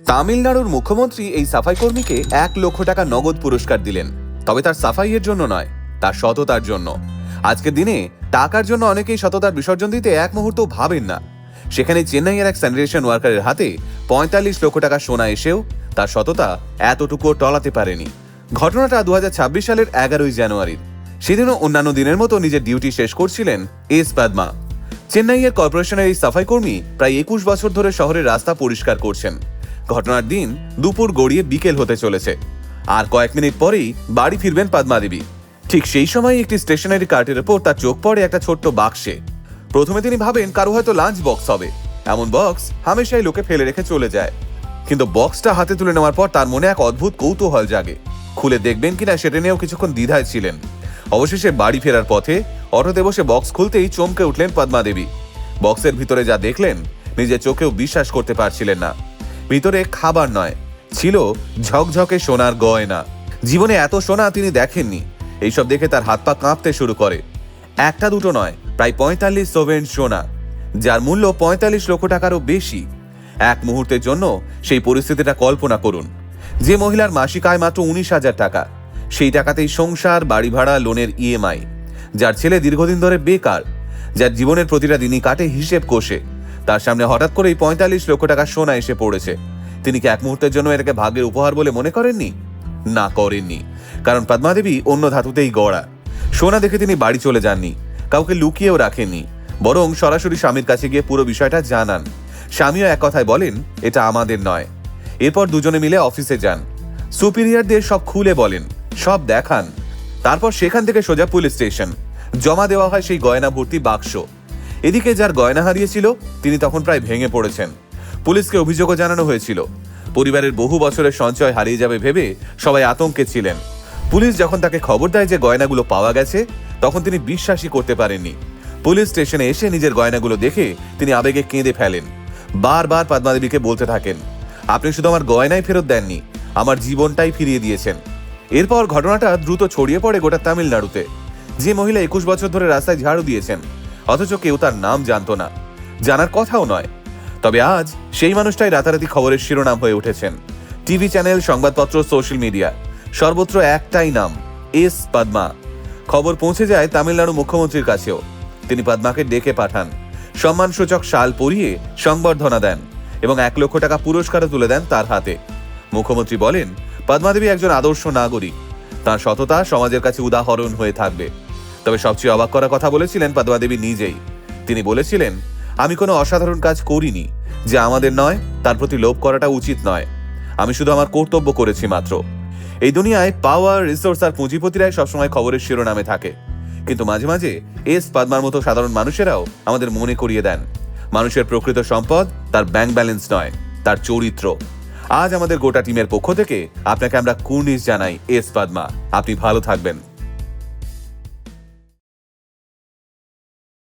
তামিলনাড়ুর মুখ্যমন্ত্রী এই সাফাই কর্মীকে 1 লক্ষ টাকা নগদ পুরস্কার দিলেন, তবে তার সাফাইয়ের জন্য নয়, তার সততার জন্য। আজকের দিনে টাকার জন্য অনেকেই সততার বিসর্জন দিতে এক মুহূর্ত ভাবেন না। সেখানে চেন্নাইয়ের এক স্যানিটেশন ওয়ার্কারের হাতে 45 লক্ষ টাকা সোনা এসেও তার সততা এতটুকুও টলাতে পারেনি। ঘটনাটা 2026 সালের 11ই জানুয়ারির। সেদিনও অন্যান্য দিনের মতো নিজের ডিউটি শেষ করছিলেন এস পদ্মা। চেন্নাইয়ের কর্পোরেশনের এই সাফাই কর্মী প্রায় 21 বছর ধরে শহরের রাস্তা পরিষ্কার করছেন। ঘটনার দিন দুপুর গড়িয়ে বিকেল হতে চলেছে, আর কয়েক মিনিট পরেই বাড়ি ফিরবেন পদ্মা দেবী। ঠিক সেই সময় একটি স্টেশনারি কার্টের উপর তার চোখ পড়ে একটা ছোট্ট বাক্সে। প্রথমে তিনি ভাবেন কারো হয়তো লাঞ্চ বক্স হবে। এমন বক্স হামেশাই লোকে ফেলে রেখে চলে যায়, কিন্তু বক্সটা হাতে তুলে নেওয়ার পর তার মনে এক অদ্ভুত কৌতূহল জাগে। খুলে দেখবেন কিনা সেটা নিয়েও কিছুক্ষণ দ্বিধায় ছিলেন। অবশেষে বাড়ি ফেরার পথে অটোতে বসে বক্স খুলতেই চমকে উঠলেন পদ্মা দেবী। বক্সের ভিতরে যা দেখলেন নিজের চোখেও বিশ্বাস করতে পারছিলেন না। ভিতরে খাবার নয়, ছিল ঝকঝকে সোনার গয়না। জীবনে এত সোনা তিনি দেখেননি। এইসব দেখে তার হাত পা কাঁপতে শুরু করে। একটা দুটো নয়, প্রায় 45 সোভেন সোনা, যার মূল্য 45 লক্ষ টাকারও বেশি। এক মুহূর্তের জন্য সেই পরিস্থিতিটা কল্পনা করুন। যে মহিলার মাসিক আয় মাত্র 19,000 টাকা, সেই টাকাতেই সংসার, বাড়ি ভাড়া, লোনের ইএমআই, যার ছেলে দীর্ঘদিন ধরে বেকার, যার জীবনের প্রতিটা দিনই কাটে হিসেব কষে, তার সামনে হঠাৎ করেই 45 লক্ষ টাকা সোনা এসে পড়েছে। তিনি কি এক মুহূর্তের জন্য এটাকে ভাগ্যের উপহার বলে মনে করেননি? না, করেননি। কারণ পদ্মা দেবী অন্য ধাতুতেই গড়া। সোনা দেখে তিনি বাড়ি চলে যাননি, কাউকে লুকিয়েও রাখেননি, বরং সরাসরি স্বামীর কাছে গিয়ে পুরো বিষয়টা জানান। স্বামীও এক কথায় বলেন, এটা আমাদের নয়। এরপর দুজনে মিলে অফিসে যান, সুপিরিয়রদের সব খুলে বলেন, সব দেখান। তারপর সেখান থেকে সোজা পুলিশ স্টেশন জমা দেওয়া হয় সেই গয়না ভর্তি বাক্স। এদিকে যার গয়না হারিয়েছিল তিনি তখন প্রায় ভেঙে পড়েছেন। পুলিশকে অভিযোগও জানানো হয়েছিল। পরিবারের বহু বছরের সঞ্চয় হারিয়ে যাবে ভেবে সবাই আতঙ্কে ছিলেন। পুলিশ যখন তাকে খবর দেয় যে গয়নাগুলো পাওয়া গেছে, তখন তিনি বিশ্বাসই করতে পারেননি। পুলিশ স্টেশনে এসে নিজের গয়নাগুলো দেখে তিনি আবেগে কেঁদে ফেলেন। বারবার পদ্মা দেবীকে বলতে থাকেন, আপনি শুধু আমার গয়নাই ফেরত দেননি, আমার জীবনটাই ফিরিয়ে দিয়েছেন। এরপর ঘটনাটা দ্রুত ছড়িয়ে পড়ে গোটা তামিলনাড়ুতে। যে মহিলা 21 বছর ধরে রাস্তায় ঝাড়ু দিয়েছেন, অথচ কেউ তার নাম জানতো না, জানার কথাও নয়। তবে আজ সেই মানুষটাই রাতারাতি খবরের শিরোনাম হয়ে উঠেছেন। টিভি চ্যানেল, সংবাদপত্র, সোশ্যাল মিডিয়া, সর্বত্র একটাই নাম, এস পদ্মা। খবর পৌঁছে যায় তামিলনাড়ু মুখ্যমন্ত্রীর কাছেও। তিনি পদ্মাকে ডেকে পাঠান, সম্মানসূচক শাল পরিয়ে সংবর্ধনা দেন এবং 1 লক্ষ টাকা পুরস্কারও তুলে দেন তার হাতে। মুখ্যমন্ত্রী বলেন, পদ্মা দেবী একজন আদর্শ নাগরিক, তাঁর সততা সমাজের কাছে উদাহরণ হয়ে থাকবে। তবে সবচেয়ে অবাক করার কথা বলেছিলেন পদ্মা দেবী নিজেই। তিনি বলেছিলেন, আমি কোনো অসাধারণ কাজ করিনি, যে আমাদের নয় তার প্রতি লোভ করাটা উচিত নয়। আমি শুধু আমার কর্তব্য করেছি মাত্র। এই দুনিয়ায় পাওয়ার, রিসোর্স আর পুঁজিপতিরাই সবসময় খবরের শিরোনামে থাকে, কিন্তু মাঝে মাঝে এস পদ্মার মতো সাধারণ মানুষেরাও আমাদের মনে করিয়ে দেন, মানুষের প্রকৃত সম্পদ তার ব্যাংক ব্যালেন্স নয়, তার চরিত্র। আজ আমাদের গোটা টিমের পক্ষ থেকে আপনাকে আমরা কুর্নিশ জানাই, এস পদ্মা, আপনি ভালো থাকবেন।